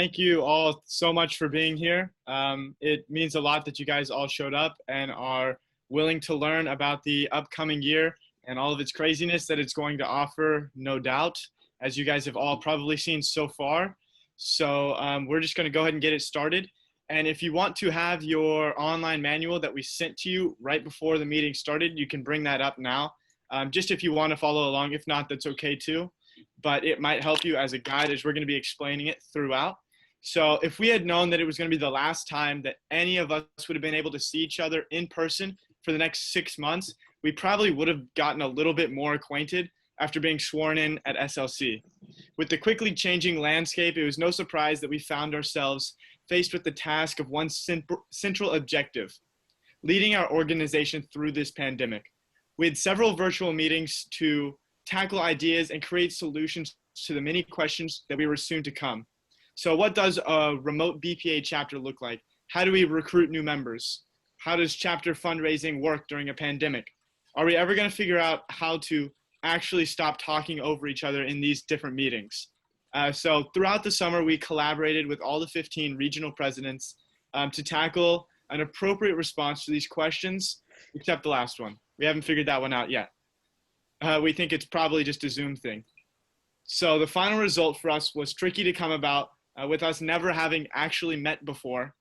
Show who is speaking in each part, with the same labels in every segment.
Speaker 1: Thank you all so much for being here. It means a lot that you guys all showed up and are willing to learn about the upcoming year and all of its craziness that it's going to offer, no doubt, as you guys have all probably seen so far. So we're just going to go ahead and get it started. And if you want to have your online manual that we sent to you right before the meeting started, you can bring that up now. Just if you want to follow along. If not, that's okay too. But it might help you as a guide as we're going to be explaining it throughout. So if we had known that it was going to be the last time that any of us would have been able to see each other in person for the next 6 months, we probably would have gotten a little bit more acquainted after being sworn in at SLC. With the quickly changing landscape, it was no surprise that we found ourselves faced with the task of one central objective: leading our organization through this pandemic. We had several virtual meetings to tackle ideas and create solutions to the many questions that we were soon to come. So what does a remote BPA chapter look like? How do we recruit new members? How does chapter fundraising work during a pandemic? Are we ever going to figure out how to actually stop talking over each other in these different meetings? So throughout the summer, we collaborated with all the 15 regional presidents to tackle an appropriate response to these questions, except the last one. We haven't figured that one out yet. We think it's probably just a Zoom thing. So the final result for us was tricky to come about with us never having actually met before.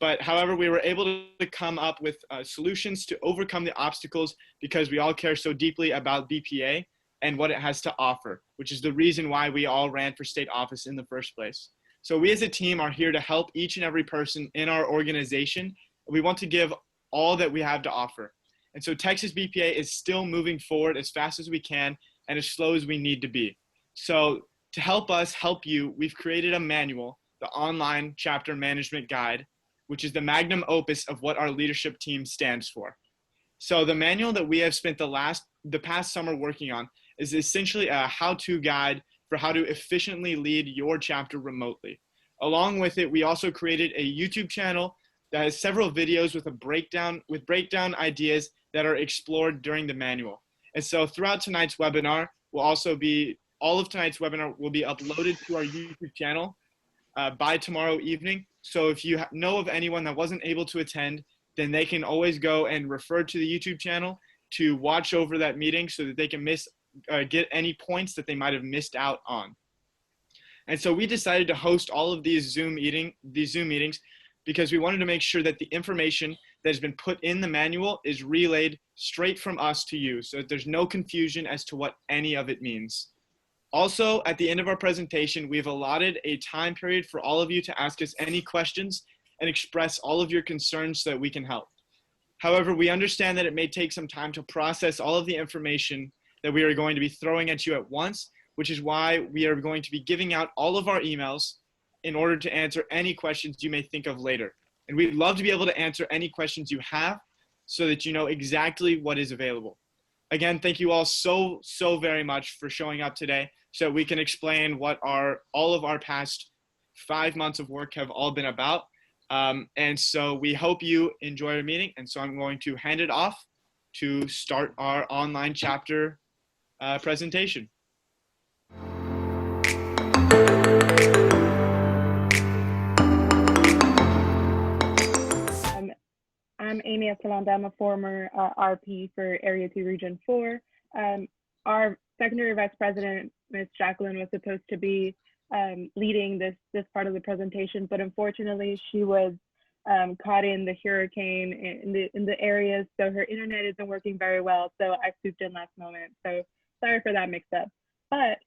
Speaker 1: But however, we were able to come up with solutions to overcome the obstacles because we all care so deeply about BPA and what it has to offer, which is the reason why we all ran for state office in the first place. So we as a team are here to help each and every person in our organization. We want to give all that we have to offer. And so Texas BPA is still moving forward as fast as we can and as slow as we need to be. So to help us help you, we've created a manual, the online chapter management guide, which is the magnum opus of what our leadership team stands for. So the manual that we have spent the past summer working on is essentially a how-to guide for how to efficiently lead your chapter remotely. Along with it, we also created a YouTube channel that has several videos with breakdown ideas that are explored during the manual. And so throughout tonight's webinar, all of tonight's webinar will be uploaded to our YouTube channel by tomorrow evening. So if you know of anyone that wasn't able to attend, then they can always go and refer to the YouTube channel to watch over that meeting so that they can get any points that they might have missed out on. And so we decided to host all of these Zoom meetings because we wanted to make sure that the information that has been put in the manual is relayed straight from us to you so that there's no confusion as to what any of it means. Also, at the end of our presentation, we've allotted a time period for all of you to ask us any questions and express all of your concerns so that we can help. However, we understand that it may take some time to process all of the information that we are going to be throwing at you at once, which is why we are going to be giving out all of our emails in order to answer any questions you may think of later. And we'd love to be able to answer any questions you have so that you know exactly what is available. Again, thank you all so very much for showing up today so we can explain what all of our past 5 months of work have all been about. And so we hope you enjoy our meeting. And so I'm going to hand it off to start our online chapter presentation.
Speaker 2: I'm Amy Escalante. I'm a former RP for Area 2 Region 4. Our secondary vice president, Ms. Jacqueline, was supposed to be leading this part of the presentation, but unfortunately she was caught in the hurricane in the areas, so her internet isn't working very well, so I swooped in last moment. So sorry for that mix up. But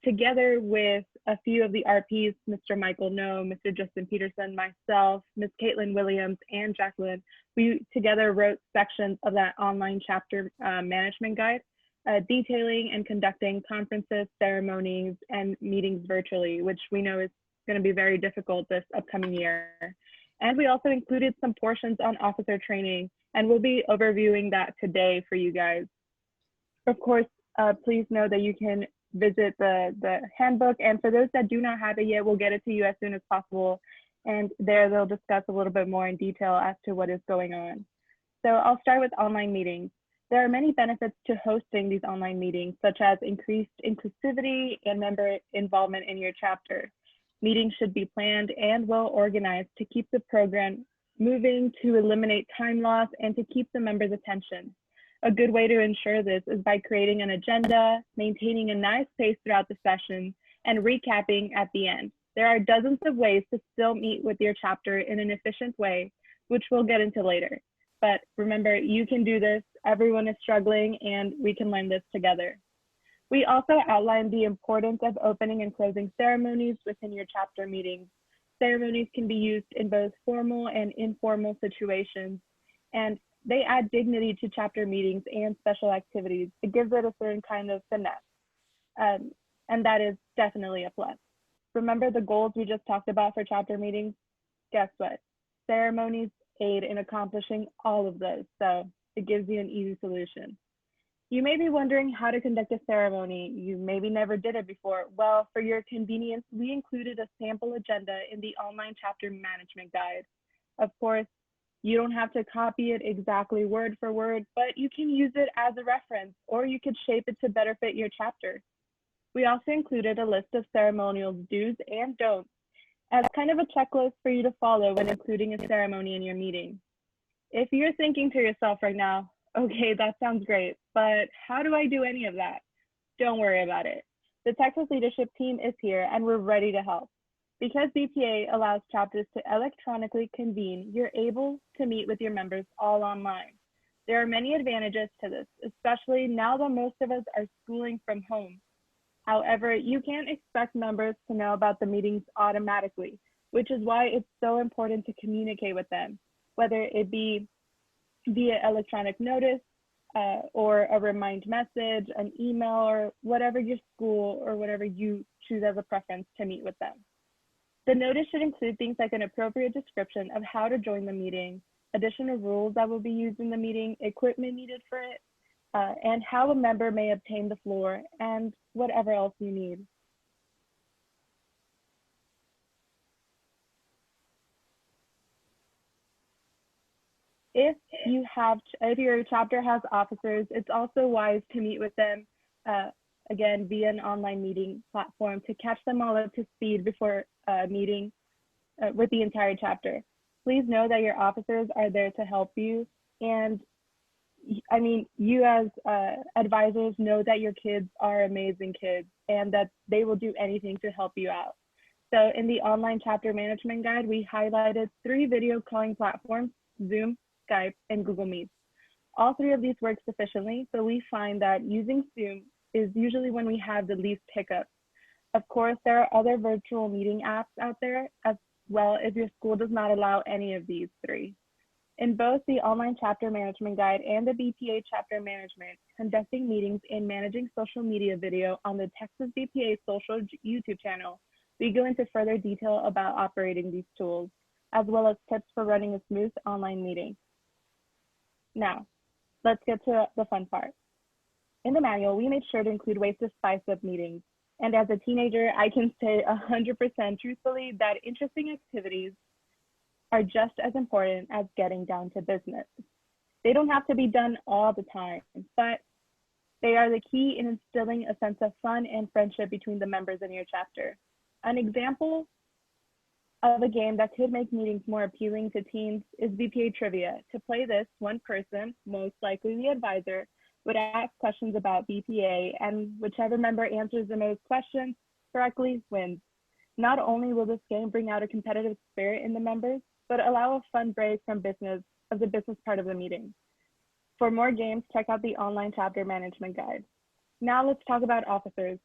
Speaker 2: together with a few of the RPs, Mr. Michael No, Mr. Justin Peterson, myself, Ms. Caitlin Williams, and Jacqueline, we together wrote sections of that online chapter management guide, detailing and conducting conferences, ceremonies, and meetings virtually, which we know is going to be very difficult this upcoming year. And we also included some portions on officer training, and we'll be overviewing that today for you guys. Of course, please know that you can visit the handbook, and for those that do not have it yet, we'll get it to you as soon as possible, and there they'll discuss a little bit more in detail as to what is going on. So I'll start with online meetings. There are many benefits to hosting these online meetings, such as increased inclusivity and member involvement in your chapter. Meetings should be planned and well organized to keep the program moving, to eliminate time loss, and to keep the members' attention. A good way to ensure this is by creating an agenda, maintaining a nice pace throughout the session, and recapping at the end. There are dozens of ways to still meet with your chapter in an efficient way, which we'll get into later. But remember, you can do this. Everyone is struggling, and we can learn this together. We also outlined the importance of opening and closing ceremonies within your chapter meetings. Ceremonies can be used in both formal and informal situations, and they add dignity to chapter meetings and special activities. It gives it a certain kind of finesse, and that is definitely a plus. Remember the goals we just talked about for chapter meetings? Guess what? Ceremonies aid in accomplishing all of those, so it gives you an easy solution. You may be wondering how to conduct a ceremony. You maybe never did it before. Well, for your convenience, we included a sample agenda in the online chapter management guide. Of course, you don't have to copy it exactly word for word, but you can use it as a reference, or you could shape it to better fit your chapter. We also included a list of ceremonial do's and don'ts as kind of a checklist for you to follow when including a ceremony in your meeting. If you're thinking to yourself right now, okay, that sounds great, but how do I do any of that? Don't worry about it. The Texas leadership team is here and we're ready to help. Because BPA allows chapters to electronically convene, you're able to meet with your members all online. There are many advantages to this, especially now that most of us are schooling from home. However, you can't expect members to know about the meetings automatically, which is why it's so important to communicate with them, whether it be via electronic notice or a remind message, an email, or whatever your school or whatever you choose as a preference to meet with them. The notice should include things like an appropriate description of how to join the meeting, additional rules that will be used in the meeting, equipment needed for it, and how a member may obtain the floor, and whatever else you need. If your chapter has officers, it's also wise to meet with them, again, via an online meeting platform to catch them all up to speed before meeting with the entire chapter. Please know that your officers are there to help you. And I mean, you as advisors know that your kids are amazing kids and that they will do anything to help you out. So in the online chapter management guide, we highlighted 3 video calling platforms: Zoom, Skype, and Google Meet. All 3 of these work sufficiently, so we find that using Zoom is usually when we have the least hiccups. Of course, there are other virtual meeting apps out there as well if your school does not allow any of these 3. In both the online chapter management guide and the BPA chapter management, conducting meetings and managing social media video on the Texas BPA social YouTube channel, we go into further detail about operating these tools, as well as tips for running a smooth online meeting. Now, let's get to the fun part. In the manual, we made sure to include ways to spice up meetings. And as a teenager, I can say 100% truthfully that interesting activities are just as important as getting down to business. They don't have to be done all the time, but they are the key in instilling a sense of fun and friendship between the members in your chapter. An example of a game that could make meetings more appealing to teens is BPA trivia. To play this, one person, most likely the advisor, would ask questions about BPA, and whichever member answers the most questions correctly wins. Not only will this game bring out a competitive spirit in the members, but allow a fun break from the business part of the meeting. For more games, check out the online chapter management guide. Now let's talk about officers.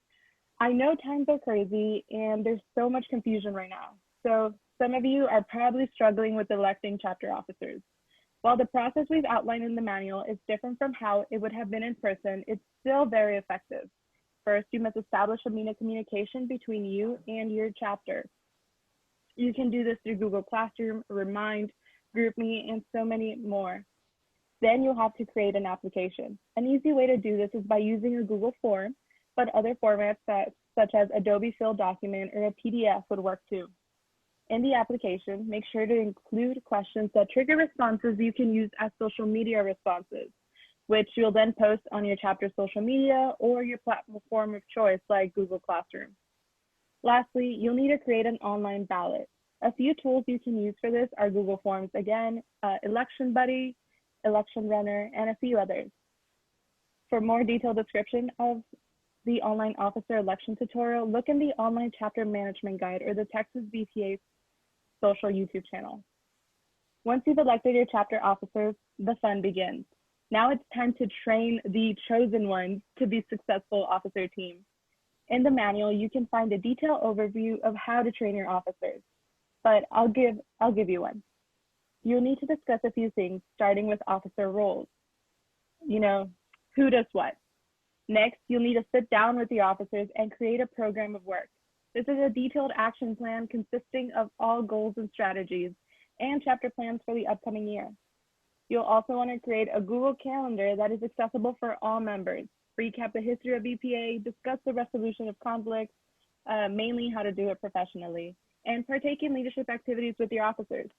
Speaker 2: I know times are crazy and there's so much confusion right now. So some of you are probably struggling with electing chapter officers. While the process we've outlined in the manual is different from how it would have been in person, it's still very effective. First, you must establish a means of communication between you and your chapter. You can do this through Google Classroom, Remind, GroupMe, and so many more. Then you'll have to create an application. An easy way to do this is by using a Google form, but other formats such as Adobe Fill document or a PDF would work too. In the application, make sure to include questions that trigger responses you can use as social media responses, which you'll then post on your chapter social media or your platform of choice like Google Classroom. Lastly, you'll need to create an online ballot. A few tools you can use for this are Google Forms again, Election Buddy, Election Runner, and a few others. For more detailed description of the online officer election tutorial, look in the online chapter management guide or the Texas BPA social YouTube channel. Once you've elected your chapter officers, the fun begins. Now it's time to train the chosen ones to be successful officer team. In the manual, you can find a detailed overview of how to train your officers, but I'll give you one. You'll need to discuss a few things, starting with officer roles. You know, who does what? Next, you'll need to sit down with the officers and create a program of work. This is a detailed action plan consisting of all goals and strategies and chapter plans for the upcoming year. You'll also want to create a Google Calendar that is accessible for all members. Recap the history of BPA, discuss the resolution of conflicts, mainly how to do it professionally, and partake in leadership activities with your officers.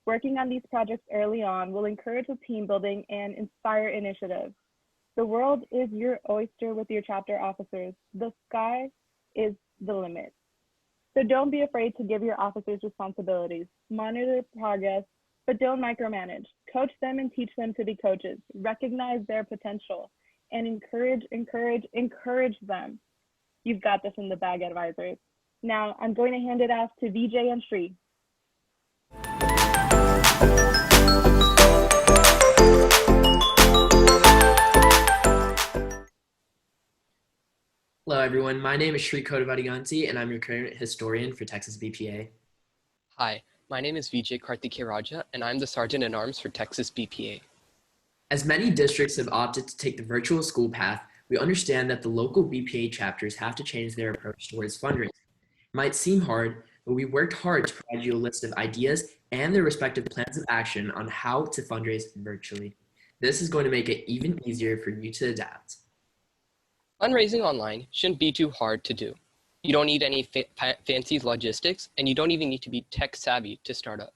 Speaker 2: Working on these projects early on will encourage the team building and inspire initiative. The world is your oyster with your chapter officers. The sky is the limit. So don't be afraid to give your officers responsibilities. Monitor their progress, but don't micromanage. Coach them and teach them to be coaches. Recognize their potential and encourage them. You've got this in the bag, advisors. Now I'm going to hand it off to VJ and Shri.
Speaker 3: Hello everyone, my name is Shri Kodavadiganti and I'm your current historian for Texas BPA.
Speaker 4: Hi, my name is Vijay Karthikeraja and I'm the Sergeant-at-Arms for Texas BPA.
Speaker 3: As many districts have opted to take the virtual school path, we understand that the local BPA chapters have to change their approach towards fundraising. It might seem hard, but we worked hard to provide you a list of ideas and their respective plans of action on how to fundraise virtually. This is going to make it even easier for you to adapt.
Speaker 4: Fundraising online shouldn't be too hard to do. You don't need any fancy logistics, and you don't even need to be tech savvy to start up.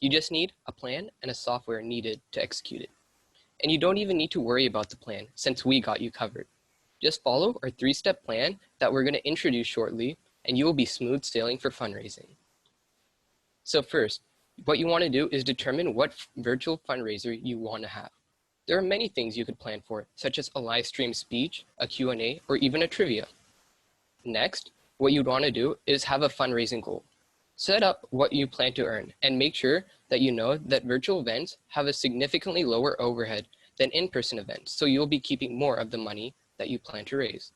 Speaker 4: You just need a plan and a software needed to execute it. And you don't even need to worry about the plan since we got you covered. Just follow our 3-step plan that we're going to introduce shortly, and you will be smooth sailing for fundraising. So first, what you want to do is determine what virtual fundraiser you want to have. There are many things you could plan for, such as a live stream speech, a Q&A, or even a trivia. Next, what you'd want to do is have a fundraising goal. Set up what you plan to earn and make sure that you know that virtual events have a significantly lower overhead than in-person events, so you'll be keeping more of the money that you plan to raise.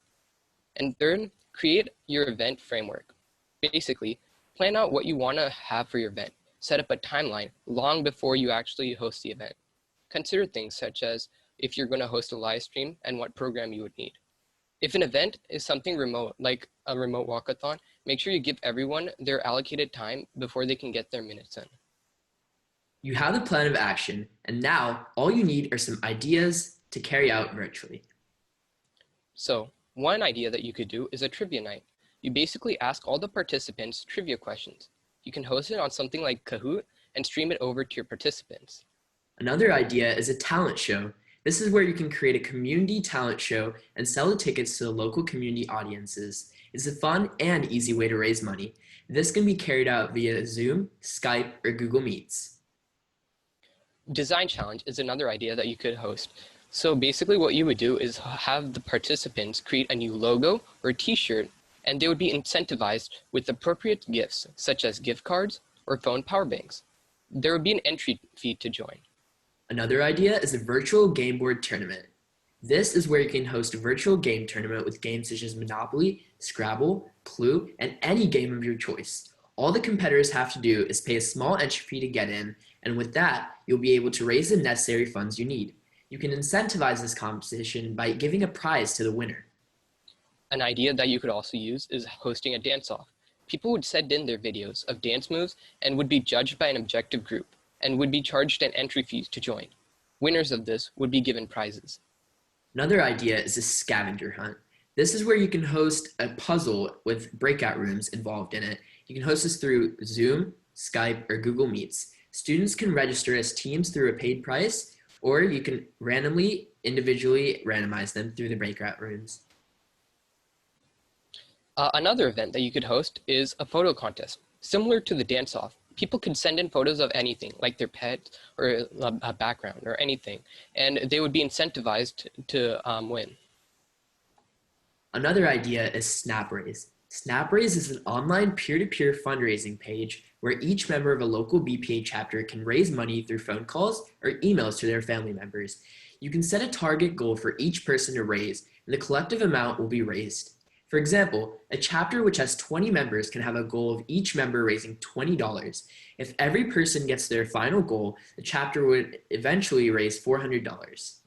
Speaker 4: And third, create your event framework. Basically, plan out what you want to have for your event. Set up a timeline long before you actually host the event. Consider things such as if you're going to host a live stream and what program you would need. If an event is something remote, like a remote walkathon, make sure you give everyone their allocated time before they can get their minutes in.
Speaker 3: You have the plan of action, and now all you need are some ideas to carry out virtually.
Speaker 4: So, one idea that you could do is a trivia night. You basically ask all the participants trivia questions. You can host it on something like Kahoot and stream it over to your participants.
Speaker 3: Another idea is a talent show. This is where you can create a community talent show and sell the tickets to the local community audiences. It's a fun and easy way to raise money. This can be carried out via Zoom, Skype, or Google Meets.
Speaker 4: Design challenge is another idea that you could host. So basically what you would do is have the participants create a new logo or t-shirt, and they would be incentivized with appropriate gifts, such as gift cards or phone power banks. There would be an entry fee to join.
Speaker 3: Another idea is a virtual game board tournament. This is where you can host a virtual game tournament with games such as Monopoly, Scrabble, Clue, and any game of your choice. All the competitors have to do is pay a small entry fee to get in, and with that, you'll be able to raise the necessary funds you need. You can incentivize this competition by giving a prize to the winner.
Speaker 4: An idea that you could also use is hosting a dance-off. People would send in their videos of dance moves and would be judged by an objective group, and would be charged an entry fee to join. Winners of this would be given prizes.
Speaker 3: Another idea is a scavenger hunt. This is where you can host a puzzle with breakout rooms involved in it. You can host this through Zoom, Skype, or Google Meets. Students can register as teams through a paid price, or you can individually randomize them through the breakout rooms.
Speaker 4: Another event that you could host is a photo contest. Similar to the dance-off, people could send in photos of anything, like their pet or a background or anything, and they would be incentivized to win.
Speaker 3: Another idea is SnapRaise. SnapRaise is an online peer-to-peer fundraising page where each member of a local BPA chapter can raise money through phone calls or emails to their family members. You can set a target goal for each person to raise, and the collective amount will be raised. For example, a chapter which has 20 members can have a goal of each member raising $20. If every person gets their final goal, the chapter would eventually raise $400.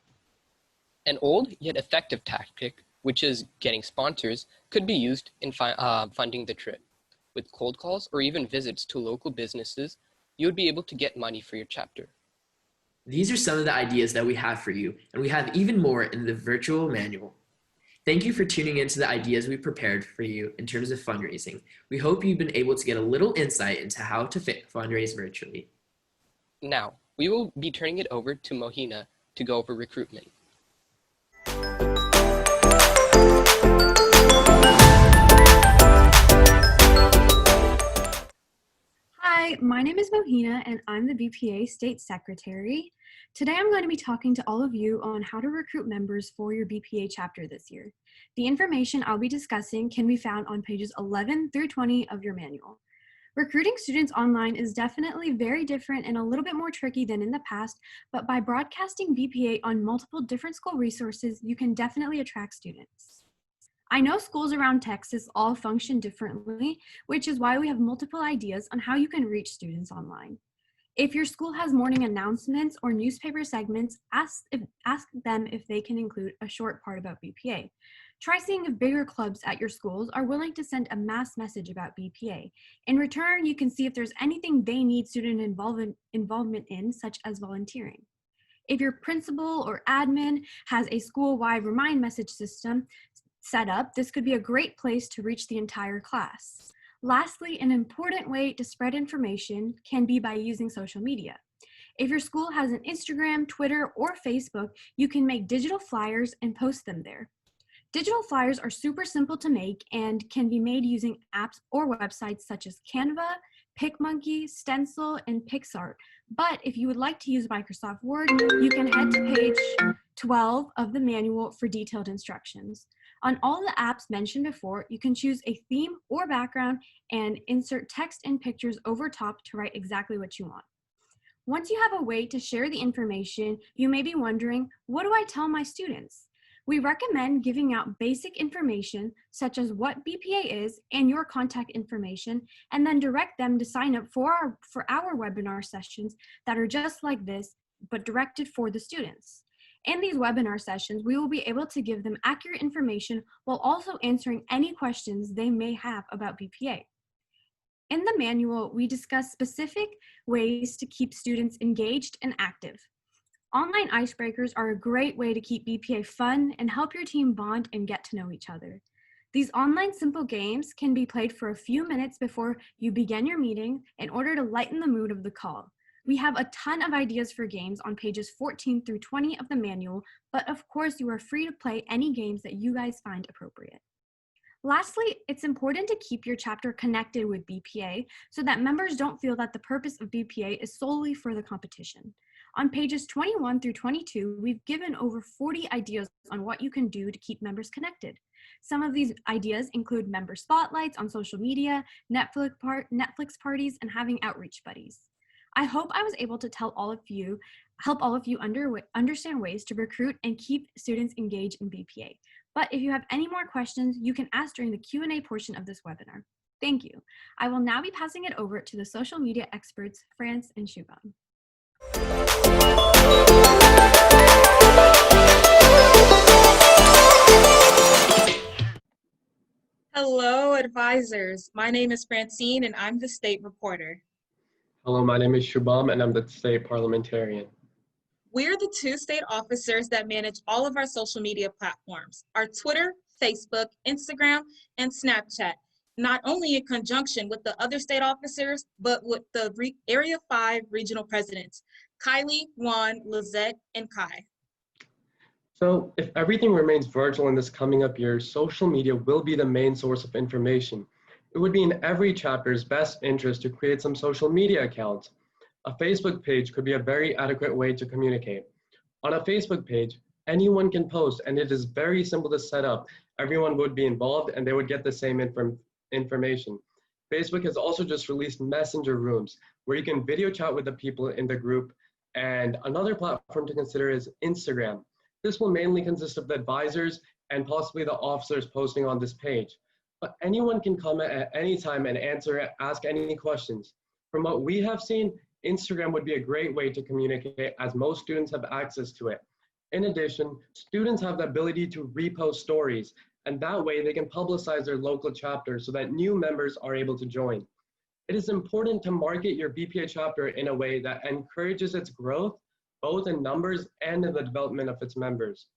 Speaker 4: An old yet effective tactic, which is getting sponsors, could be used in funding the trip. With cold calls or even visits to local businesses, you would be able to get money for your chapter.
Speaker 3: These are some of the ideas that we have for you, and we have even more in the virtual manual. Thank you for tuning into the ideas we prepared for you in terms of fundraising. We hope you've been able to get a little insight into how to fundraise virtually.
Speaker 4: Now, we will be turning it over to Mohina to go over recruitment.
Speaker 5: Hi, my name is Mohina and I'm the BPA State Secretary. Today I'm going to be talking to all of you on how to recruit members for your BPA chapter this year. The information I'll be discussing can be found on pages 11 through 20 of your manual. Recruiting students online is definitely very different and a little bit more tricky than in the past, but by broadcasting BPA on multiple different school resources, you can definitely attract students. I know schools around Texas all function differently, which is why we have multiple ideas on how you can reach students online. If your school has morning announcements or newspaper segments, ask them if they can include a short part about BPA. Try seeing if bigger clubs at your schools are willing to send a mass message about BPA. In return, you can see if there's anything they need student involvement in, such as volunteering. If your principal or admin has a school-wide remind message system set up, this could be a great place to reach the entire class. Lastly, an important way to spread information can be by using social media. If your school has an Instagram, Twitter, or Facebook, you can make digital flyers and post them there. Digital flyers are super simple to make and can be made using apps or websites such as Canva, PicMonkey, Stencil, and PixArt. But if you would like to use Microsoft Word, you can head to page 12 of the manual for detailed instructions. On all the apps mentioned before, you can choose a theme or background and insert text and pictures over top to write exactly what you want. Once you have a way to share the information, you may be wondering, what do I tell my students? We recommend giving out basic information such as what BPA is and your contact information, and then direct them to sign up for our webinar sessions that are just like this, but directed for the students. In these webinar sessions, we will be able to give them accurate information while also answering any questions they may have about BPA. In the manual, we discuss specific ways to keep students engaged and active. Online icebreakers are a great way to keep BPA fun and help your team bond and get to know each other. These online simple games can be played for a few minutes before you begin your meeting in order to lighten the mood of the call. We have a ton of ideas for games on pages 14 through 20 of the manual, but of course you are free to play any games that you guys find appropriate. Lastly, it's important to keep your chapter connected with BPA so that members don't feel that the purpose of BPA is solely for the competition. On pages 21 through 22, we've given over 40 ideas on what you can do to keep members connected. Some of these ideas include member spotlights on social media, Netflix parties, and having outreach buddies. I hope I was able to help all of you understand ways to recruit and keep students engaged in BPA. But if you have any more questions, you can ask during the Q&A portion of this webinar. Thank you. I will now be passing it over to the social media experts, France and Shubham.
Speaker 6: Hello, advisors. My name is Francine and I'm the state reporter.
Speaker 7: Hello, my name is Shubham and I'm the state parliamentarian.
Speaker 6: We're the two state officers that manage all of our social media platforms, our Twitter, Facebook, Instagram, and Snapchat, not only in conjunction with the other state officers, but with the Area 5 regional presidents, Kylie, Juan, Lizette, and Kai.
Speaker 7: So if everything remains virtual in this coming up year, social media will be the main source of information. It would be in every chapter's best interest to create some social media accounts. A Facebook page could be a very adequate way to communicate. On a Facebook page, anyone can post and it is very simple to set up. Everyone would be involved and they would get the same information. Facebook has also just released messenger rooms where you can video chat with the people in the group. And another platform to consider is Instagram. This will mainly consist of the advisors and possibly the officers posting on this page. But anyone can comment at any time and ask any questions. From what we have seen, Instagram would be a great way to communicate as most students have access to it. In addition, students have the ability to repost stories, and that way they can publicize their local chapter so that new members are able to join. It is important to market your BPA chapter in a way that encourages its growth, both in numbers and in the development of its members.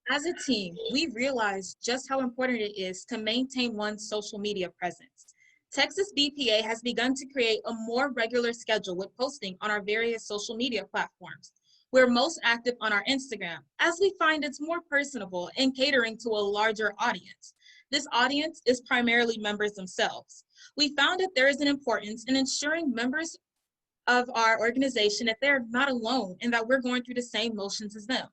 Speaker 6: As a team, we realize just how important it is to maintain one's social media presence. Texas BPA has begun to create a more regular schedule with posting on our various social media platforms. We're most active on our Instagram, as we find it's more personable and catering to a larger audience. This audience is primarily members themselves. We found that there is an importance in ensuring members of our organization that they're not alone and that we're going through the same motions as them.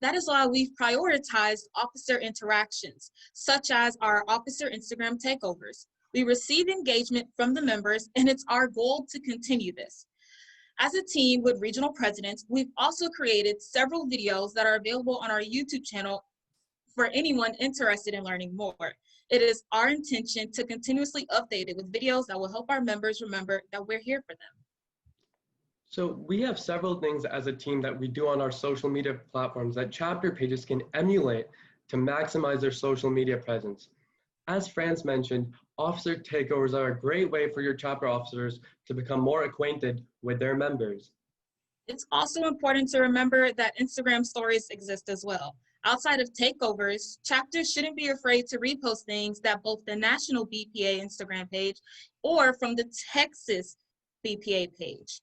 Speaker 6: That is why we've prioritized officer interactions, such as our officer Instagram takeovers. We receive engagement from the members, and it's our goal to continue this. As a team with regional presidents, we've also created several videos that are available on our YouTube channel for anyone interested in learning more. It is our intention to continuously update it with videos that will help our members remember that we're here for them.
Speaker 7: So we have several things as a team that we do on our social media platforms that chapter pages can emulate to maximize their social media presence. As Franz mentioned, officer takeovers are a great way for your chapter officers to become more acquainted with their members.
Speaker 6: It's also important to remember that Instagram stories exist as well. Outside of takeovers, chapters shouldn't be afraid to repost things that both the national BPA Instagram page or from the Texas BPA page.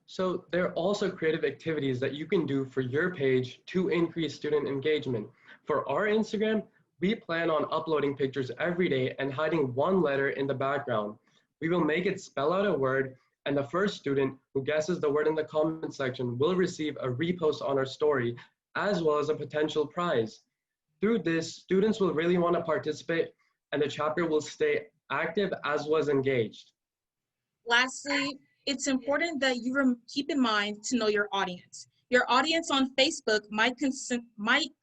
Speaker 7: So there are also creative activities that you can do for your page to increase student engagement. For our Instagram, we plan on uploading pictures every day and hiding one letter in the background. We will make it spell out a word, and the first student who guesses the word in the comment section will receive a repost on our story, as well as a potential prize. Through this, students will really want to participate, and the chapter will stay active as well as engaged.
Speaker 6: Lastly, it's important that you keep in mind to know your audience. Your audience on Facebook might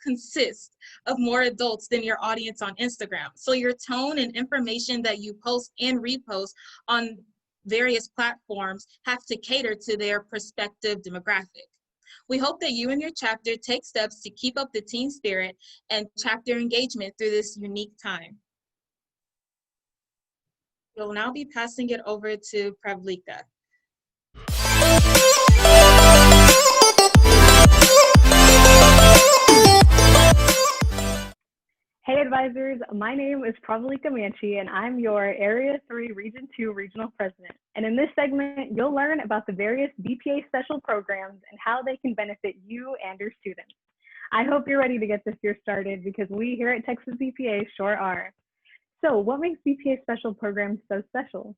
Speaker 6: consist of more adults than your audience on Instagram. So your tone and information that you post and repost on various platforms have to cater to their prospective demographic. We hope that you and your chapter take steps to keep up the team spirit and chapter engagement through this unique time. We'll now be passing it over to Pravalika.
Speaker 2: Hey advisors, my name is Pravalika Manchi and I'm your Area 3 Region 2 Regional President. And in this segment, you'll learn about the various BPA special programs and how they can benefit you and your students. I hope you're ready to get this year started because we here at Texas BPA sure are. So what makes BPA special programs so special?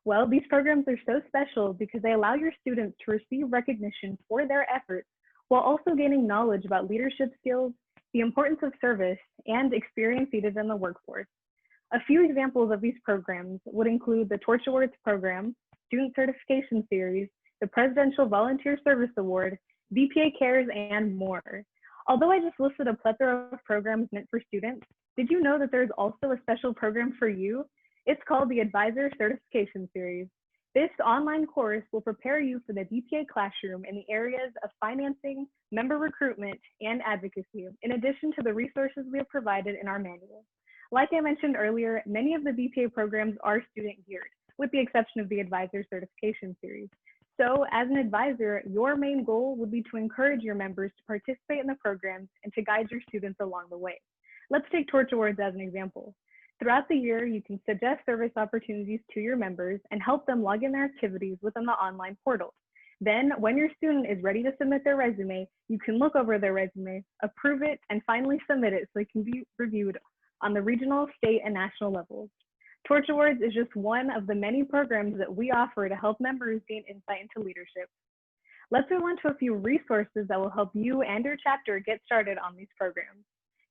Speaker 2: Well, these programs are so special because they allow your students to receive recognition for their efforts while also gaining knowledge about leadership skills, the importance of service, and experience needed in the workforce. A few examples of these programs would include the Torch Awards Program, Student Certification Series, the Presidential Volunteer Service Award, BPA Cares, and more. Although I just listed a plethora of programs meant for students, did you know that there's also a special program for you? It's called the Advisor Certification Series. This online course will prepare you for the BPA classroom in the areas of financing, member recruitment, and advocacy, in addition to the resources we have provided in our manual. Like I mentioned earlier, many of the BPA programs are student geared, with the exception of the Advisor Certification Series. So as an advisor, your main goal would be to encourage your members to participate in the programs and to guide your students along the way. Let's take Torch Awards as an example. Throughout the year, you can suggest service opportunities to your members and help them log in their activities within the online portal. Then, when your student is ready to submit their resume, you can look over their resume, approve it, and finally submit it so it can be reviewed on the regional, state, and national levels. Torch Awards is just one of the many programs that we offer to help members gain insight into leadership. Let's move on to a few resources that will help you and your chapter get started on these programs.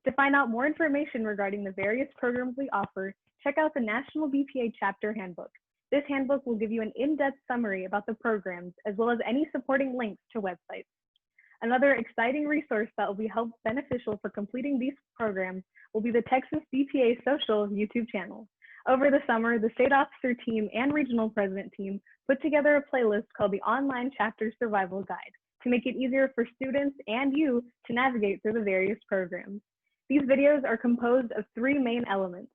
Speaker 2: To find out more information regarding the various programs we offer, check out the National BPA Chapter Handbook. This handbook will give you an in-depth summary about the programs, as well as any supporting links to websites. Another exciting resource that will be beneficial for completing these programs will be the Texas BPA Social YouTube channel. Over the summer, the state officer team and regional president team put together a playlist called the Online Chapter Survival Guide to make it easier for students and you to navigate through the various programs. These videos are composed of three main elements: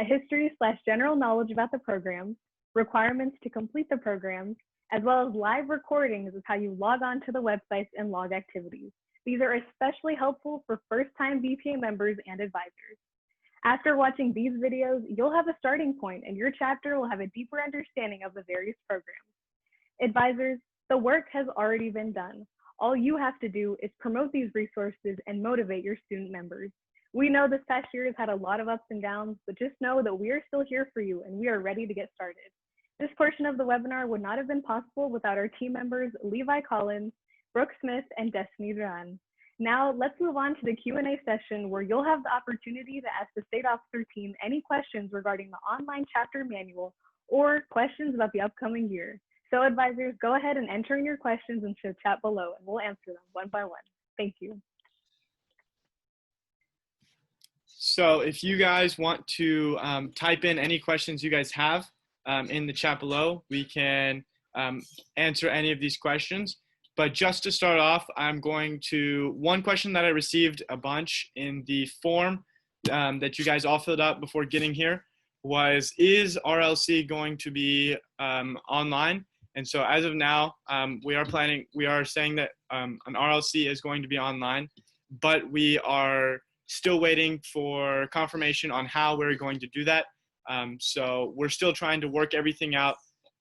Speaker 2: a history/general knowledge about the programs, requirements to complete the programs, as well as live recordings of how you log on to the websites and log activities. These are especially helpful for first-time BPA members and advisors. After watching these videos, you'll have a starting point and your chapter will have a deeper understanding of the various programs. Advisors, the work has already been done. All you have to do is promote these resources and motivate your student members. We know this past year has had a lot of ups and downs, but just know that we are still here for you and we are ready to get started. This portion of the webinar would not have been possible without our team members, Levi Collins, Brooke Smith, and Destiny Duran. Now let's move on to the Q&A session where you'll have the opportunity to ask the state officer team any questions regarding the online chapter manual or questions about the upcoming year. So advisors, go ahead and enter in your questions into the chat below and we'll answer them one by one. Thank you.
Speaker 1: So if you guys want to type in any questions you guys have in the chat below, we can answer any of these questions. But just to start off, I'm going to, one question that I received a bunch in the form that you guys all filled out before getting here was, is RLC going to be online? And so as of now, we are saying that an RLC is going to be online, but we are still waiting for confirmation on how we're going to do that. So we're still trying to work everything out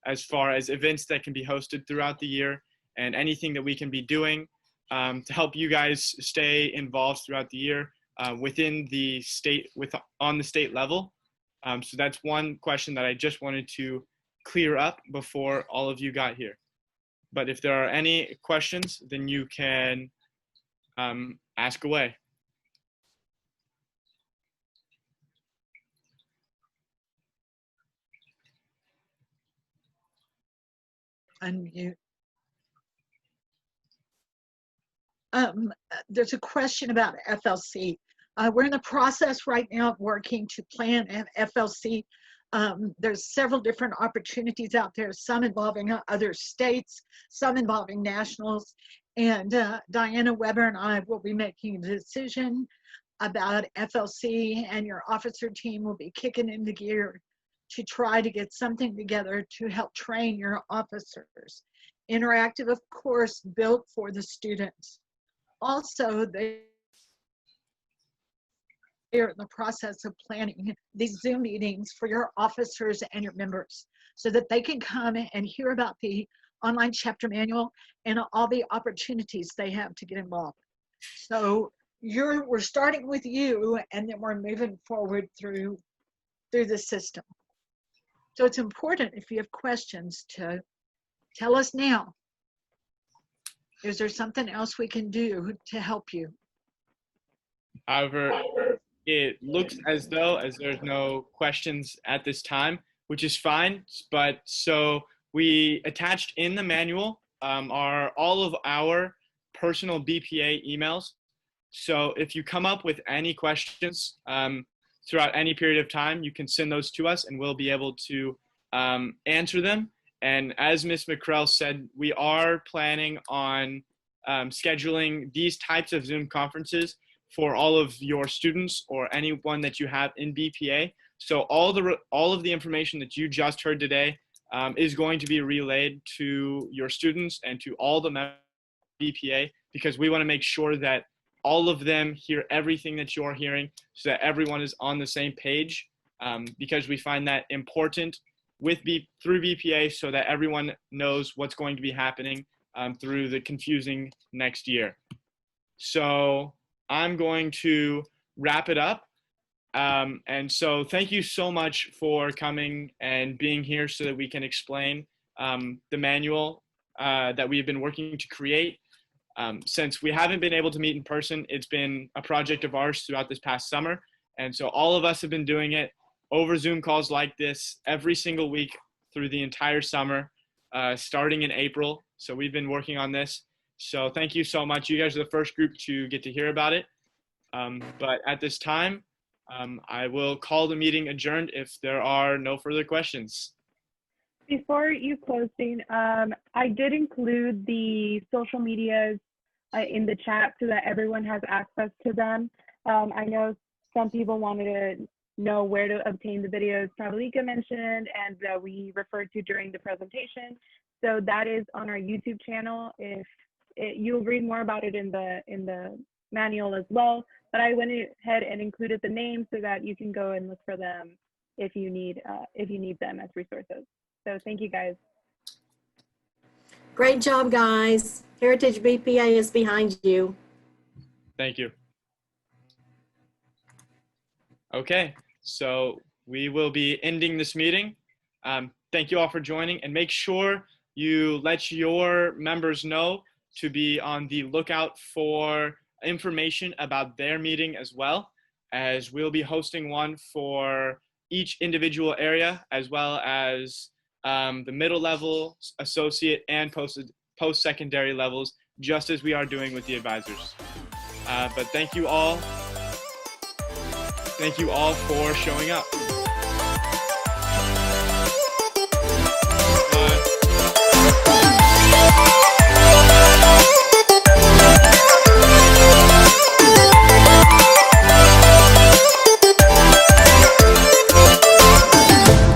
Speaker 1: as far as events that can be hosted throughout the year and anything that we can be doing to help you guys stay involved throughout the year within the state, on the state level. So that's one question that I just wanted to clear up before all of you got here. But if there are any questions, then you can ask away.
Speaker 8: Unmute. There's a question about FLC. We're in the process right now of working to plan an FLC. There's several different opportunities out there, some involving other states, some involving nationals. And Diana Weber and I will be making a decision about FLC, and your officer team will be kicking into gear to try to get something together to help train your officers. Interactive, of course, built for the students. Also, they are in the process of planning these Zoom meetings for your officers and your members so that they can come and hear about the online chapter manual and all the opportunities they have to get involved. So we're starting with you, and then we're moving forward through the system. So it's important, if you have questions, to tell us now. Is there something else we can do to help you?
Speaker 1: However, it looks as though there's no questions at this time, which is fine. But so we attached in the manual are all of our personal BPA emails. So if you come up with any questions throughout any period of time, you can send those to us and we'll be able to answer them. And as Ms. McCrell said, we are planning on scheduling these types of Zoom conferences for all of your students or anyone that you have in BPA. So all of the information that you just heard today is going to be relayed to your students and to all the members of BPA, because we want to make sure that all of them hear everything that you're hearing so that everyone is on the same page, because we find that important through BPA so that everyone knows what's going to be happening through the confusing next year. So I'm going to wrap it up. And so thank you so much for coming and being here so that we can explain the manual that we've been working to create. Since we haven't been able to meet in person, it's been a project of ours throughout this past summer. And so all of us have been doing it over Zoom calls like this every single week through the entire summer, starting in April. So we've been working on this. So thank you so much. You guys are the first group to get to hear about it. But at this time, I will call the meeting adjourned if there are no further questions.
Speaker 2: Before you close, Dean, I did include the social medias in the chat so that everyone has access to them. I know some people wanted to know where to obtain the videos Pravalika mentioned and that we referred to during the presentation. So that is on our YouTube channel. You'll read more about it in the manual as well. But I went ahead and included the names so that you can go and look for them if you need them as resources. So thank you guys.
Speaker 9: Great job, guys. Heritage BPA is behind you.
Speaker 1: Thank you. Okay, so we will be ending this meeting. Thank you all for joining, and make sure you let your members know to be on the lookout for information about their meeting as well, as we'll be hosting one for each individual area, as well as the middle level, associate, and post-secondary levels, just as we are doing with the advisors. But thank you all for showing up.